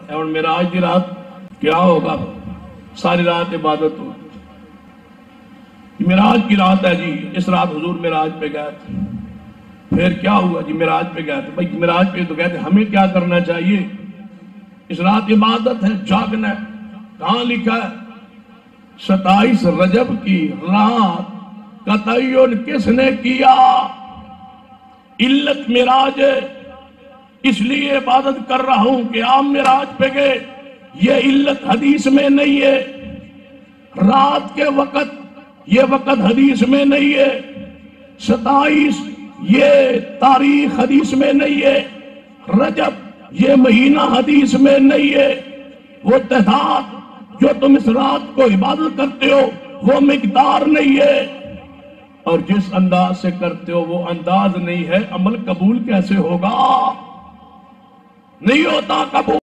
और मेराज की रात क्या होगा? सारी रात इबादत हो। मेराज की रात है जी, इस रात हुजूर मेराज पे गए थे। फिर क्या हुआ जी? मेराज पे गए थे। भाई मेराज पे तो गए थे, हमें क्या करना चाहिए? इस रात इबादत है, जागना है। कहां लिखा है? 27 रजब की रात का तय्युन किसने किया? इल्लत मेराज है, इसलिए इबादत कर रहा हूं कि आप मेराज पे गए। ये इल्लत हदीस में नहीं है। रात के वक्त ये वक्त हदीस में नहीं है। 27 ये तारीख हदीस में नहीं है। रजब ये महीना हदीस में नहीं है। वो तादाद जो तुम इस रात को इबादत करते हो वो मिकदार नहीं है, और जिस अंदाज से करते हो वो अंदाज नहीं है। अमल कबूल कैसे होगा? नहीं होता कबूल।